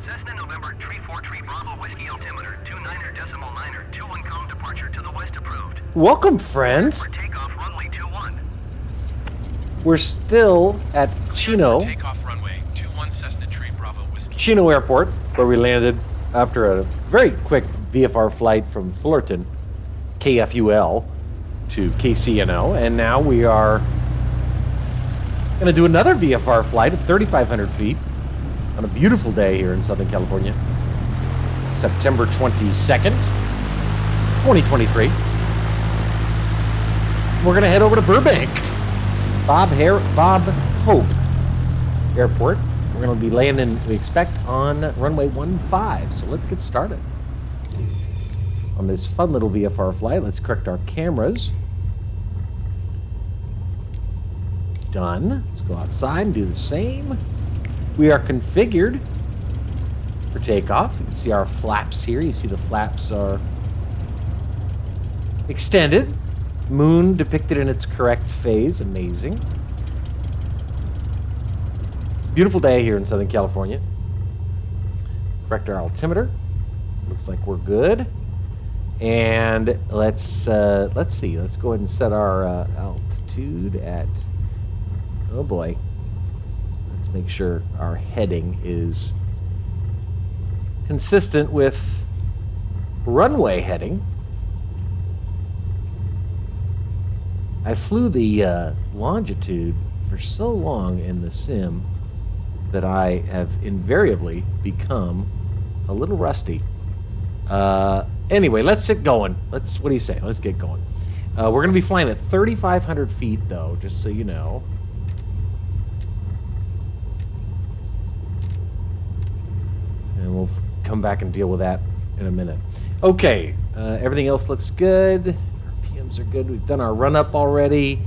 Cessna November Tree 4 Tree Bravo Whiskey Altimeter 29er decimal 9er 21 departure to the west approved. Welcome, friends. For takeoff runway 21. We're still at Chino. Takeoff runway 21 Cessna Tree Bravo Whiskey. Chino Airport, where we landed after a very quick VFR flight from Fullerton, KFUL, to KCNO, and now we are going to do another VFR flight at 3,500 feet on a beautiful day here in Southern California, September 22nd, 2023. We're going to head over to Burbank, Bob Hope Airport. We're going to be landing, we expect, on runway 15. So let's get started on this fun little VFR flight. Let's correct our cameras. Done. Let's go outside and do the same. We are configured for takeoff. You can see our flaps here. You see the flaps are extended. Moon depicted in its correct phase. Amazing. Beautiful day here in Southern California. Correct our altimeter. Looks like we're good. And let's see. Let's go ahead and set our altitude at, oh boy. Let's make sure our heading is consistent with runway heading. I flew the longitude for so long in the sim that I have invariably become a little rusty. Anyway, let's get going. What do you say? Let's get going. We're going to be flying at 3,500 feet, though, just so you know. And we'll come back and deal with that in a minute. Okay, everything else looks good. Our PMs are good. We've done our run-up already.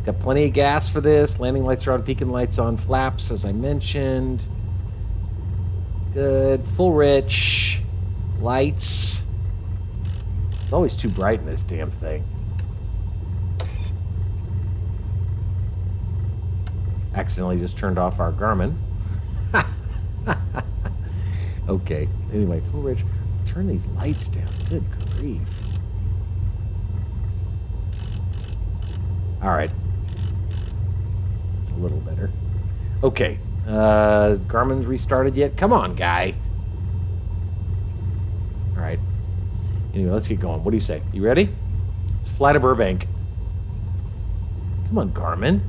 Got plenty of gas for this. Landing lights are on, beacon lights on, flaps, as I mentioned. Good. Full rich. Lights. It's always too bright in this damn thing. Accidentally just turned off our Garmin. Okay. Anyway, full rich. Turn these lights down. Good grief. All right. It's a little better. Okay. Garmin's restarted yet? Come on, guy. All right. Anyway, let's get going. What do you say? You ready? Let's fly to Burbank. Come on, Garmin.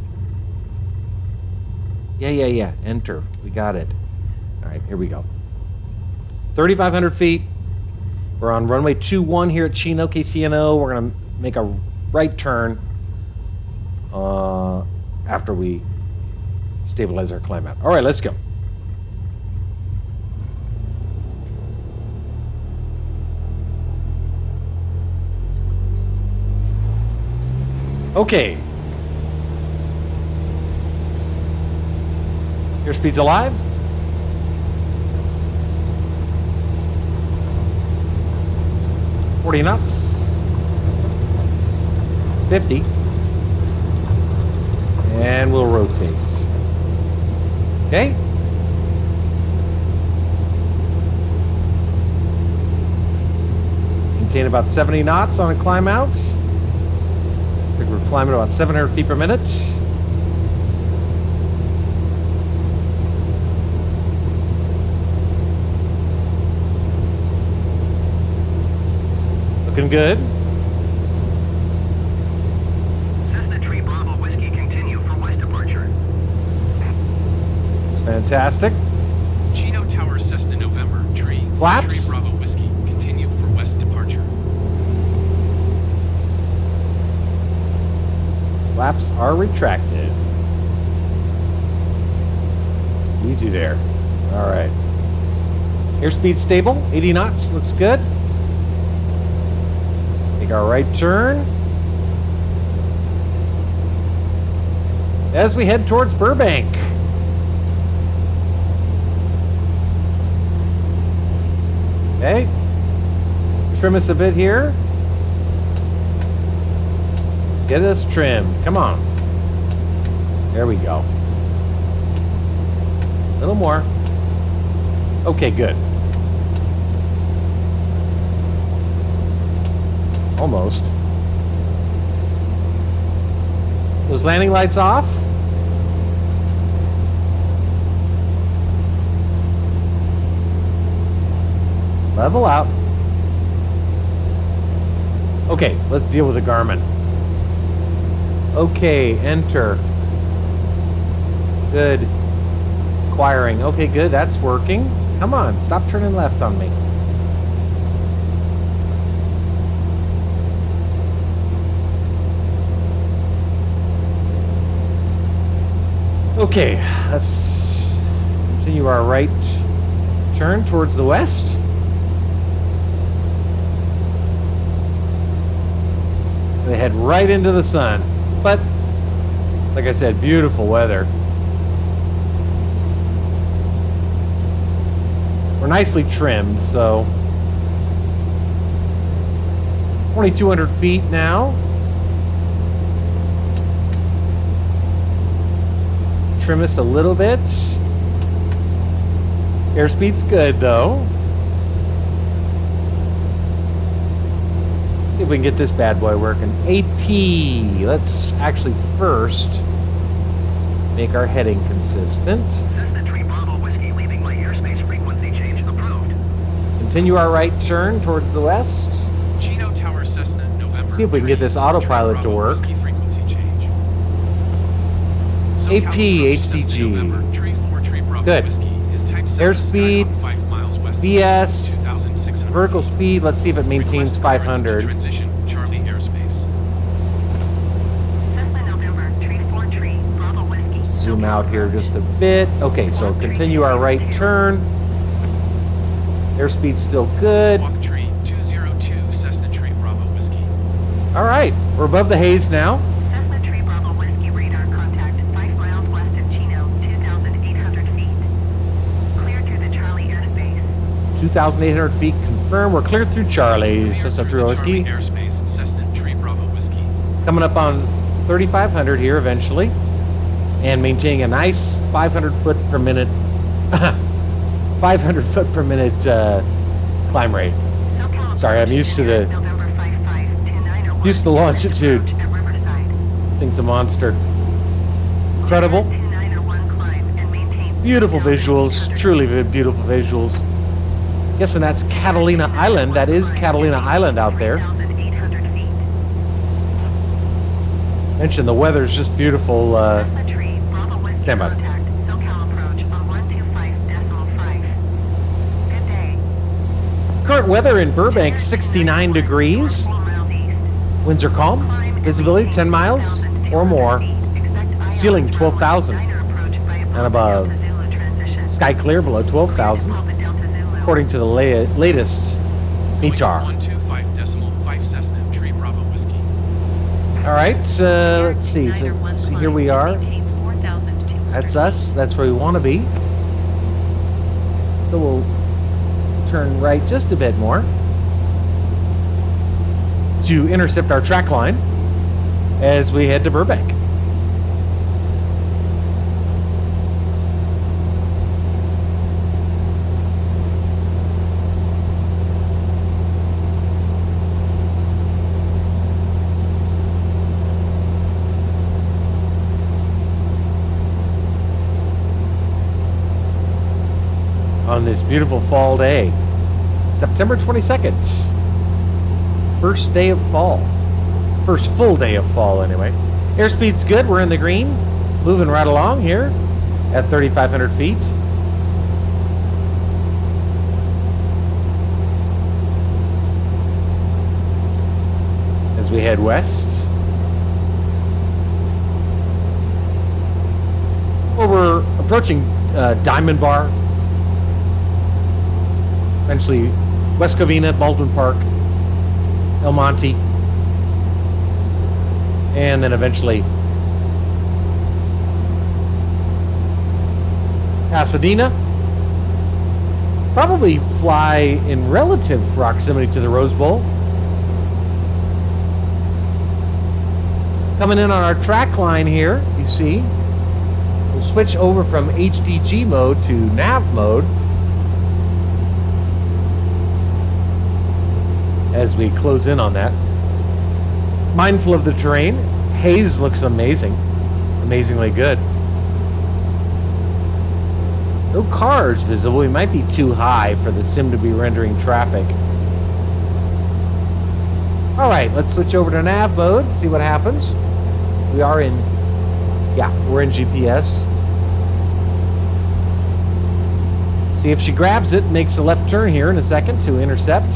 Yeah. Enter. We got it. All right, here we go. 3,500 feet. We're on runway 21 here at Chino, KCNO. We're going to make a right turn after we stabilize our climb out. All right, let's go. Okay. Airspeed's alive. .40 knots. 50. And we'll rotate. Okay. Maintain about 70 knots on a climb out. Looks like we're climbing about 700 feet per minute. Looking good. Cessna Tree Bravo Whiskey continue for west departure. Fantastic. Chino Tower Cessna November Tree. Flaps. Tree Bravo Whiskey continue for west departure. Flaps are retracted. Easy there. All right. Airspeed stable. 80 knots. Looks good. Make our right turn as we head towards Burbank. Okay. Trim us a bit here. Get us trimmed. Come on. There we go. A little more. Okay, good. Almost. Those landing lights off? Level out. Okay, let's deal with the Garmin. Okay, enter. Good. Acquiring. Okay, good. That's working. Come on, stop turning left on me. Okay, let's continue our right turn towards the west. They head right into the sun. But, like I said, beautiful weather. We're nicely trimmed, so 2,200 feet now. Trim us a little bit. Airspeed's good, though. See if we can get this bad boy working. AP. Let's actually first make our heading consistent. Cessna Tree Bravo Whiskey leaving my airspace frequency change approved. Continue our right turn towards the west. Chino Tower Cessna November. See if we can get this autopilot to work. Whiskey frequency change. AP, SoCal Cessna HDG. November, Tree 4 Tree Bravo Good. Whiskey is type Cessna Airspeed, Skyhawk 5 miles west of VS, 2,600 vertical feet. speed. Let's see if it maintains Request clearance to 500. Transition Charlie airspace. Cessna November, Tree 4 Tree, Bravo Whiskey. Zoom out here just a bit. Okay, so continue our right turn. Airspeed's still good. Squawk Tree 202 Cessna Tree Bravo Whiskey. All right, we're above the haze now. Cessna Tree Bravo Whiskey radar contact 5 miles west of Chino, 2,800 feet. Clear to the Charlie airspace. 2,800 feet confirmed. We're cleared through Charlie. Cessna Tree Whiskey. Charlie airspace Cessna Tree Bravo Whiskey. Coming up on 3,500 here eventually. And maintaining a nice 500 foot per minute 500 foot per minute climb rate. SoCal Sorry, I'm used to the November 552901 used to the longitude. approach at Riverside. Thing's a monster. Incredible. 2901 climb and maintain Beautiful visuals. Truly beautiful visuals. Guessing that's Catalina Island. That is Catalina Island out there. 3,800 feet. Mentioned the weather's just beautiful. Cessna Tree, Bravo Whiskey Stand by. contact, SoCal approach on 125.5. Good day. Current weather in Burbank, 69 degrees. Winds are calm. Visibility 10 miles or more. Ceiling 12,000 and above. Sky clear below 12,000, according to the latest METAR. 125.5 Cessna Tree Bravo Whiskey. All right, let's see. So here we are. That's us. That's where we want to be. So we'll turn right just a bit more to intercept our track line as we head to Burbank. On this beautiful fall day, September 22nd, first day of fall, first full day of fall anyway. Airspeed's good, we're in the green, moving right along here at 3,500 feet. As we head west. We're approaching Diamond Bar. Eventually, West Covina, Baldwin Park, El Monte, and then eventually Pasadena. Probably fly in relative proximity to the Rose Bowl. Coming in on our track line here, you see, we'll switch over from HDG mode to nav mode. as we close in on that. Mindful of the terrain. Haze looks amazing. Amazingly good. No cars visible. We might be too high for the sim to be rendering traffic. All right, let's switch over to nav mode, see what happens. We are in, we're in GPS. See if she grabs it, makes a left turn here in a second to intercept.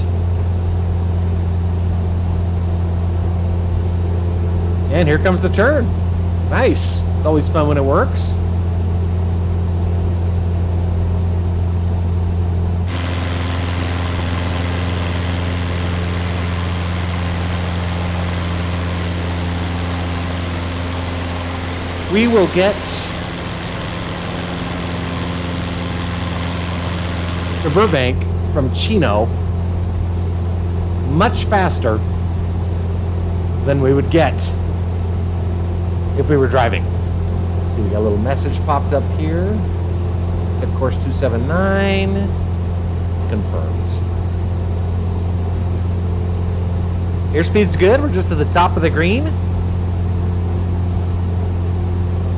And here comes the turn. Nice. It's always fun when it works. We will get to Burbank from Chino much faster than we would get if we were driving. See, we got a little message popped up here. Set course 279. Confirmed. Airspeed's good. We're just at the top of the green.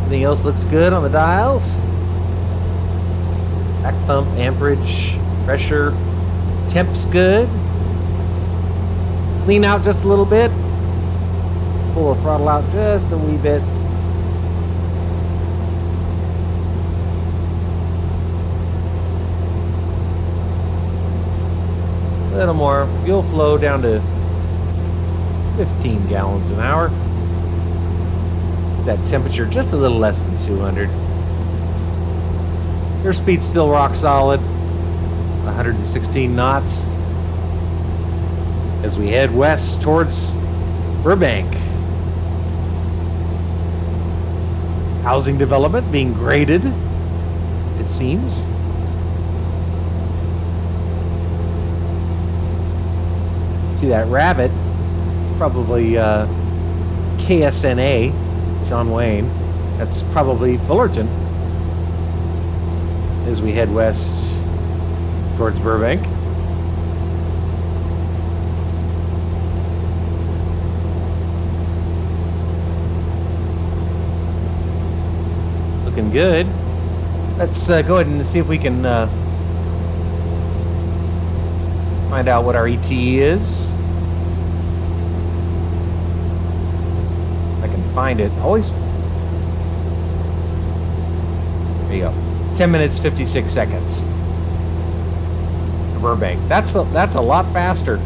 Everything else looks good on the dials. Back pump, amperage, pressure, temp's good. Lean out just a little bit. Pull the throttle out just a wee bit. A little more. Fuel flow down to 15 gallons an hour. That temperature just a little less than 200. Airspeed's still rock solid. 116 knots. As we head west towards Burbank. Housing development being graded, it seems. See that rabbit? It's probably KCNO, John Wayne. That's probably Fullerton. As we head west towards Burbank. Looking good. Let's go ahead and see if we can find out what our ETA is. If I can find it. Always. There you go. 10 minutes, 56 seconds. Burbank. That's a lot faster.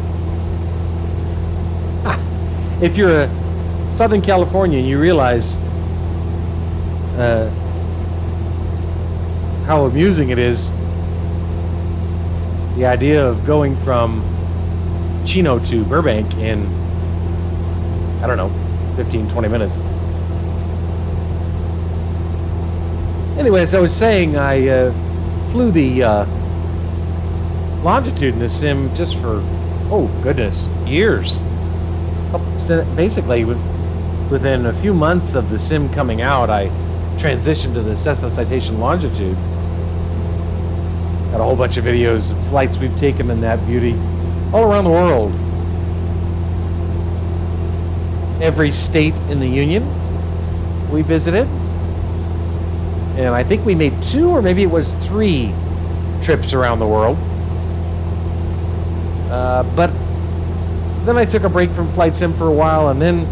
If you're a Southern California and you realize how amusing it is, the idea of going from Chino to Burbank in, I don't know, 15, 20 minutes. Anyway, as I was saying, I flew the longitude in the sim just for, oh goodness, years. Basically, within a few months of the sim coming out, I transitioned to the Cessna Citation longitude. Got a whole bunch of videos of flights we've taken in that beauty all around the world. Every state in the Union we visited. And I think we made 2 or maybe it was 3 trips around the world. But then I took a break from flight sim for a while, and then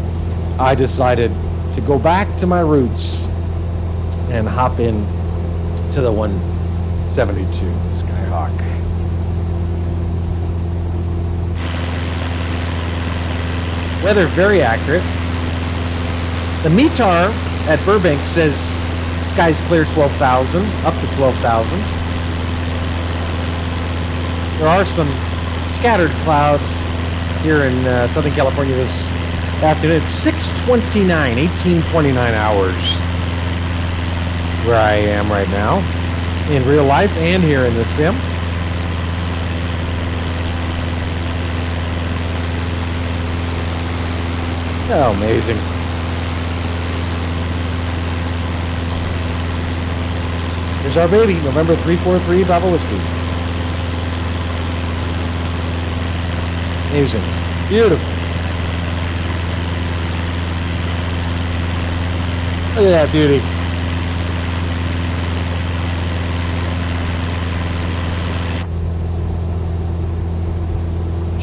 I decided to go back to my roots and hop in to the 172 Skyhawk. Weather very accurate. The METAR at Burbank says skies clear 12,000, up to 12,000. There are some scattered clouds here in Southern California this afternoon. It's 6:29, 18:29 hours where I am right now, in real life and here in the sim. Oh, amazing. Here's our baby, November 343 Bravo Whiskey. Amazing. Beautiful. Look at that beauty.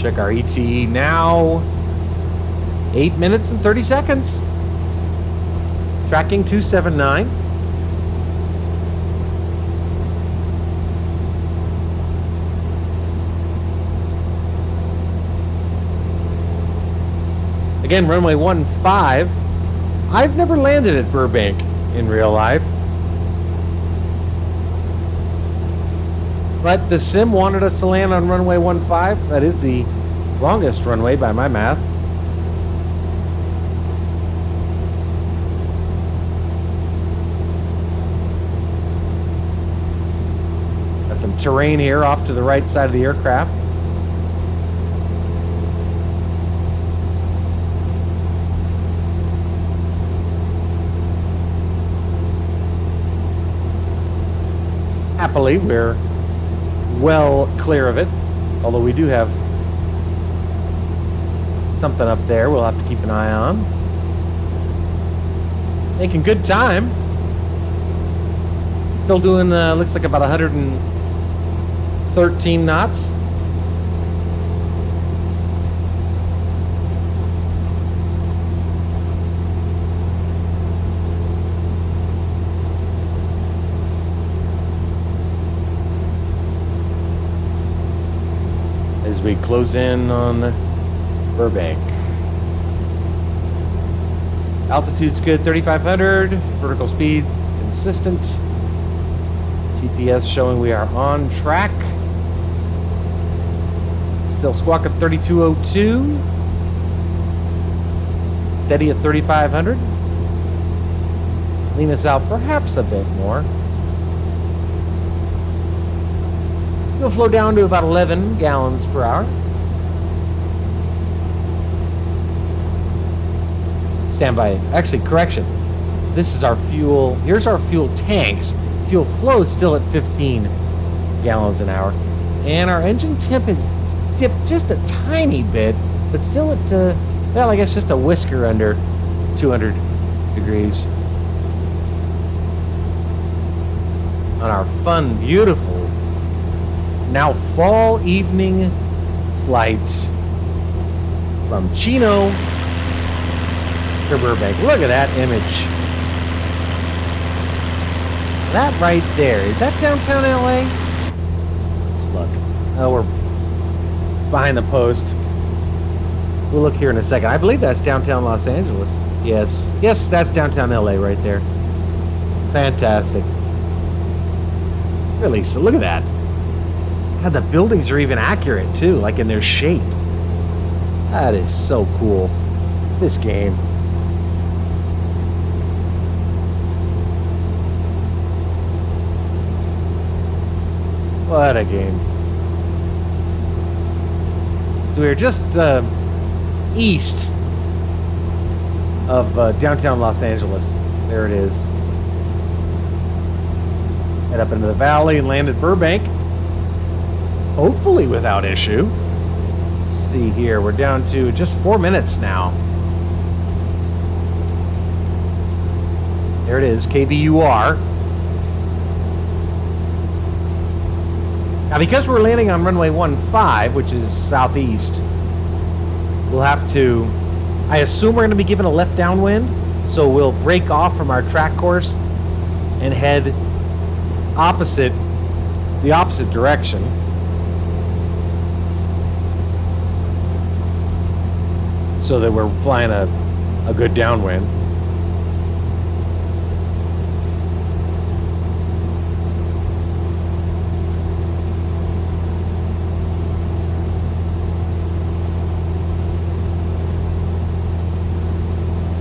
Check our ETA now. 8 minutes and 30 seconds. Tracking 279. Again, runway 15. I've never landed at Burbank in real life. But the sim wanted us to land on runway 15. That is the longest runway by my math. Got some terrain here off to the right side of the aircraft. Happily, we're well clear of it, although we do have something up there we'll have to keep an eye on. Making good time. Still doing, looks like about 113 knots. As we close in on Burbank. Altitude's good, 3,500. Vertical speed, consistent. GPS showing we are on track. Still squawk at 3202. Steady at 3,500. Lean us out perhaps a bit more. It'll flow down to about 11 gallons per hour. Standby. Actually, correction. This is our fuel. Here's our fuel tanks. Fuel flow is still at 15 gallons an hour. And our engine temp has dipped just a tiny bit, but still at, well, I guess just a whisker under 200 degrees. On our fun, beautiful, now fall evening flight from Chino to Burbank. Look at that image. That right there, is that downtown LA? Let's look. Oh, it's behind the post. We'll look here in a second. I believe that's downtown Los Angeles. Yes, that's downtown LA right there. Fantastic. Really, so look at that. God, the buildings are even accurate too, like in their shape. That is so cool. This game. What a game. So we're just east of downtown Los Angeles. There it is. Head up into the valley and land at Burbank. Hopefully without issue. Let's see here. We're down to just 4 minutes now. There it is, KBUR. Now, because we're landing on runway 15, which is southeast, we'll have to, I assume we're going to be given a left downwind, so we'll break off from our track course and head the opposite direction. So that we're flying a good downwind.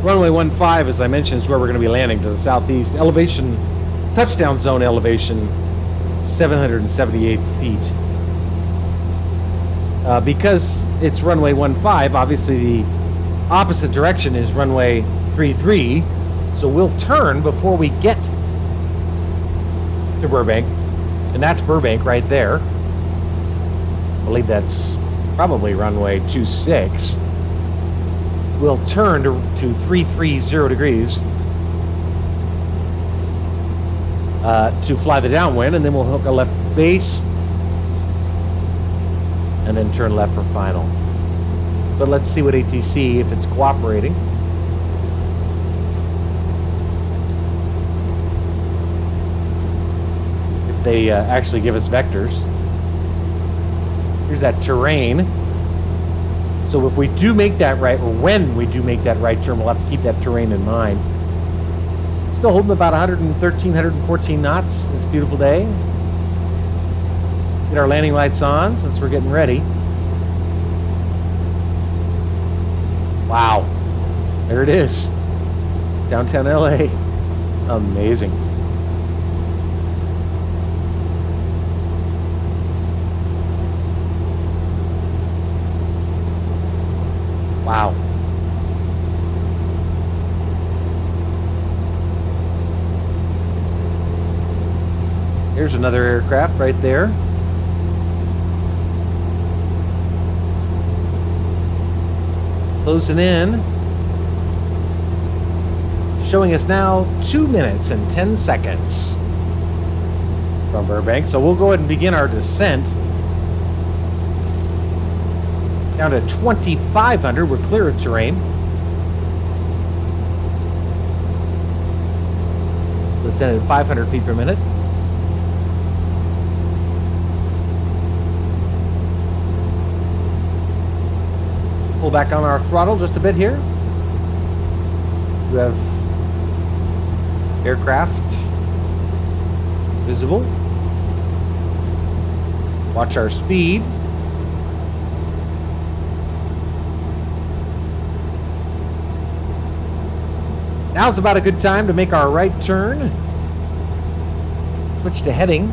Runway 15, as I mentioned, is where we're going to be landing, to the southeast. Elevation, touchdown zone elevation, 778 feet. Because it's runway 15, obviously the opposite direction is runway 33, so we'll turn before we get to Burbank, and that's Burbank right there. I believe that's probably runway 26. We'll turn to 330 degrees to fly the downwind, and then we'll hook a left base and then turn left for final. But let's see what ATC, if it's cooperating. If they actually give us vectors. Here's that terrain. So if we do make that right, or when we do make that right turn, we'll have to keep that terrain in mind. Still holding about 113, 114 knots this beautiful day. Get our landing lights on since we're getting ready. Wow. There it is. Downtown LA. Amazing. Wow. Here's another aircraft right there. Closing in. Showing us now 2 minutes and 10 seconds from Burbank. So we'll go ahead and begin our descent. Down to 2,500, we're clear of terrain. Descended 500 feet per minute. Pull back on our throttle just a bit here. We have aircraft visible. Watch our speed. Now's about a good time to make our right turn. Switch to heading.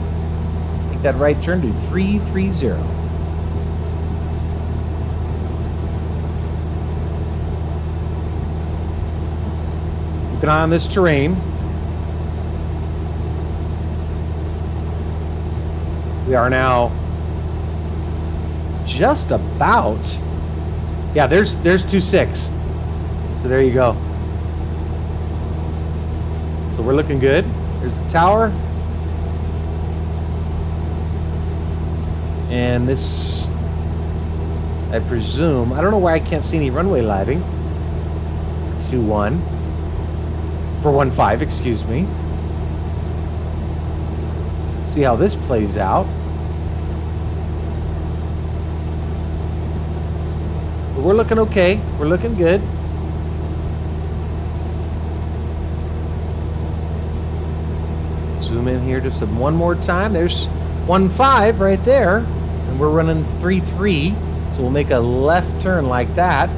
Make that right turn to 330. Keep an eye on this terrain. We are now just about, yeah, there's 26. So there you go. So we're looking good. There's the tower. And this, I presume, I don't know why I can't see any runway lighting. 2-1. For 1-5, excuse me. Let's see how this plays out. But we're looking okay. We're looking good. Zoom in here just one more time. There's 1-5 right there. And we're running 3-3. So we'll make a left turn like that.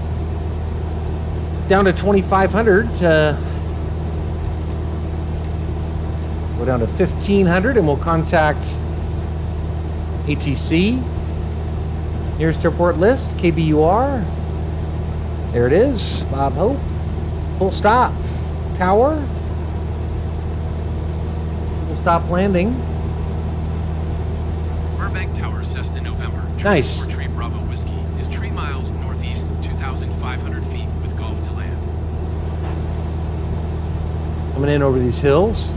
Down to 2,500 to go down to 1,500 and we'll contact ATC. Nearest airport list, KBUR. There it is, Bob Hope. Full stop. Tower. Full stop landing. Burbank Tower, Cessna November. Nice. Tree Bravo Whiskey is 3 miles northeast, 2,500 feet with Gulf to land. Coming in over these hills.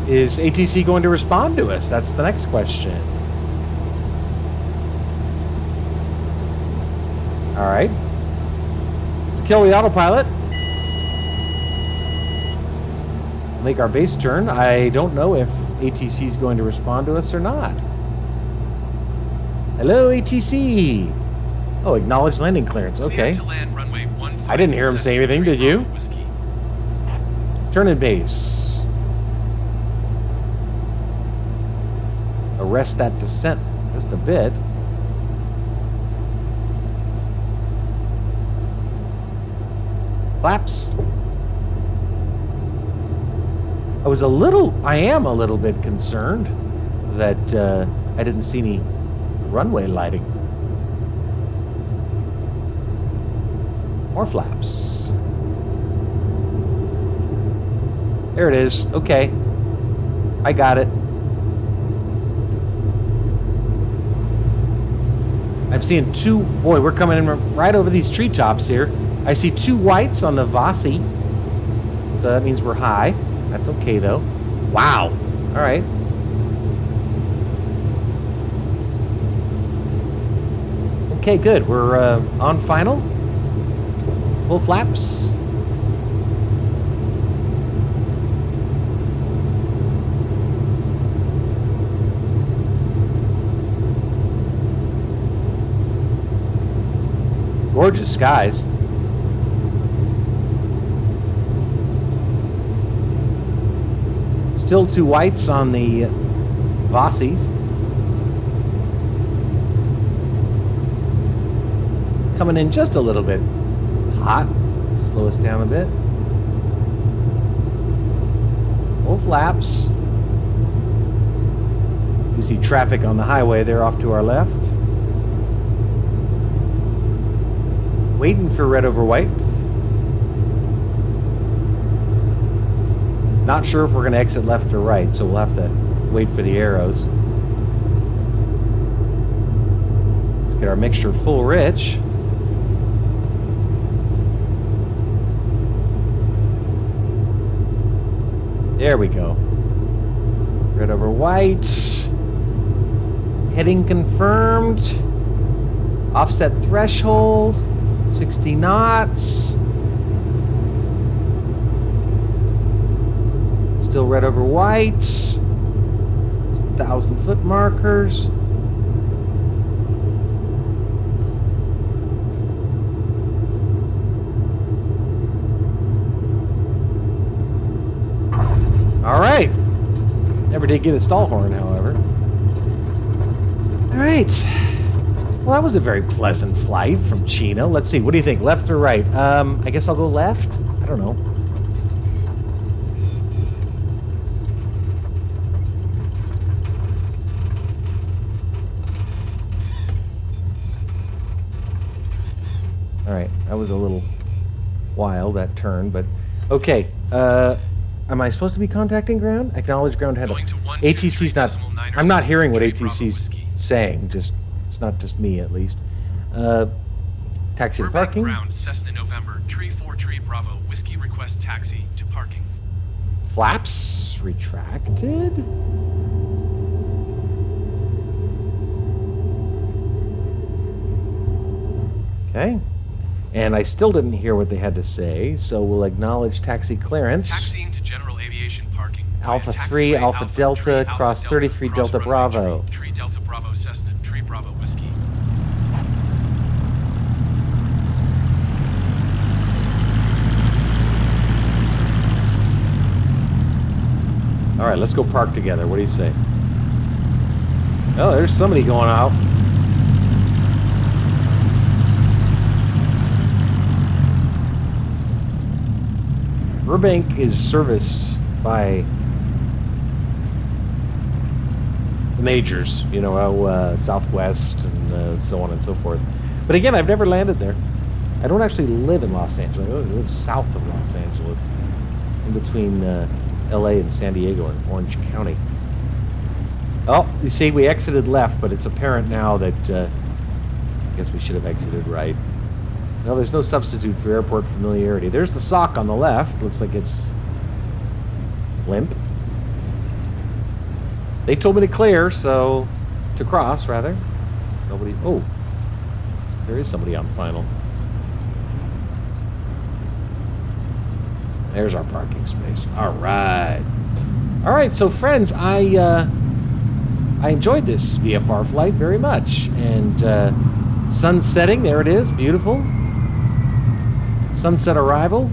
Is ATC going to respond to us? That's the next question. All right. So kill the autopilot. Make our base turn. I don't know if ATC is going to respond to us or not. Hello, ATC. Oh, acknowledge landing clearance. Okay. Cleared to land runway 15, I didn't hear him say anything, did you? Bravo Whiskey. Turn in base. Arrest that descent just a bit. Flaps. I am a little bit concerned that I didn't see any runway lighting. More flaps. There it is. Okay. I got it. I'm seeing two. Boy, we're coming in right over these treetops here. I see two whites on the Vasi. So that means we're high. That's okay, though. Wow. All right. Okay, good. We're on final. Full flaps. Gorgeous skies. Still two whites on the Vasis. Coming in just a little bit hot. Slow us down a bit. Full flaps. You see traffic on the highway there off to our left. Waiting for red over white. Not sure if we're going to exit left or right, so we'll have to wait for the arrows. Let's get our mixture full rich. There we go. Red over white. Heading confirmed. Offset threshold. 60 knots. Still red over white. 1,000-foot markers. All right. Never did get a stall horn, however. All right. Well, that was a very pleasant flight from Chino. Let's see. What do you think? Left or right? I guess I'll go left. I don't know. All right. That was a little wild, that turn, but okay. Am I supposed to be contacting ground? Acknowledge ground head. ATC's not. I'm not hearing what ATC's saying. Just. Not just me, at least. Taxi to parking. Ground, Cessna November, Tree 4 Tree Bravo, Whiskey request taxi to parking. Flaps retracted. Okay. And I still didn't hear what they had to say, so we'll acknowledge taxi clearance. Taxiing to general aviation parking. Alpha 3, Alpha Delta, cross 33 Delta Bravo. Tree Delta Bravo, Cessna, Tree Bravo, Whiskey. All right, let's go park together. What do you say? Oh, there's somebody going out. Burbank is serviced by the majors, you know, Southwest and so on and so forth. But again, I've never landed there. I don't actually live in Los Angeles. I live south of Los Angeles, in between LA and San Diego and Orange County. Oh, you see, we exited left, but it's apparent now that I guess we should have exited right. No, there's no substitute for airport familiarity. There's the sock on the left. Looks like it's limp. They told me to clear, so to cross, rather. Nobody. Oh, there is somebody on final. There's our parking space. All right. All right, so friends, I enjoyed this VFR flight very much. And sun setting, there it is, beautiful. Sunset arrival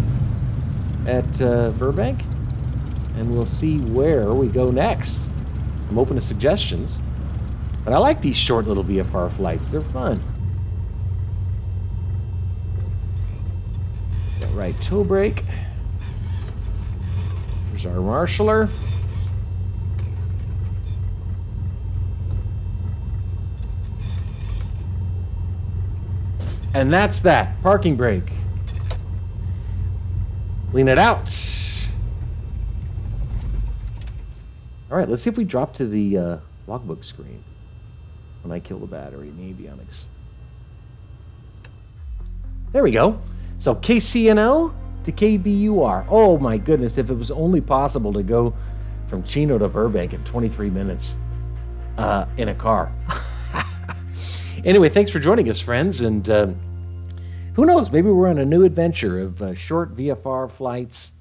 at Burbank. And we'll see where we go next. I'm open to suggestions. But I like these short little VFR flights. They're fun. Got right toe brake. There's our marshaller. And that's that. Parking brake. Lean it out. All right, let's see if we drop to the logbook screen when I kill the battery in the avionics There we go. So KCNO to KBUR. Oh my goodness, if it was only possible to go from Chino to Burbank in 23 minutes in a car. Anyway, thanks for joining us, friends. And who knows, maybe we're on a new adventure of short VFR flights.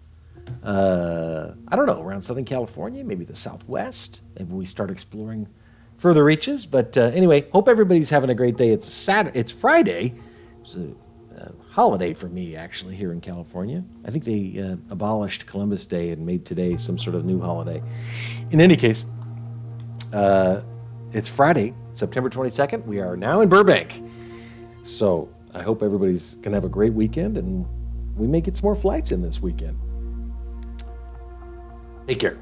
I don't know, around Southern California, maybe the Southwest. Maybe we start exploring further reaches. But anyway, hope everybody's having a great day. It's Friday. It's a holiday for me, actually, here in California. I think they abolished Columbus Day and made today some sort of new holiday. In any case, it's Friday, September 22nd. We are now in Burbank. So I hope everybody's going to have a great weekend, and we may get some more flights in this weekend. Take care.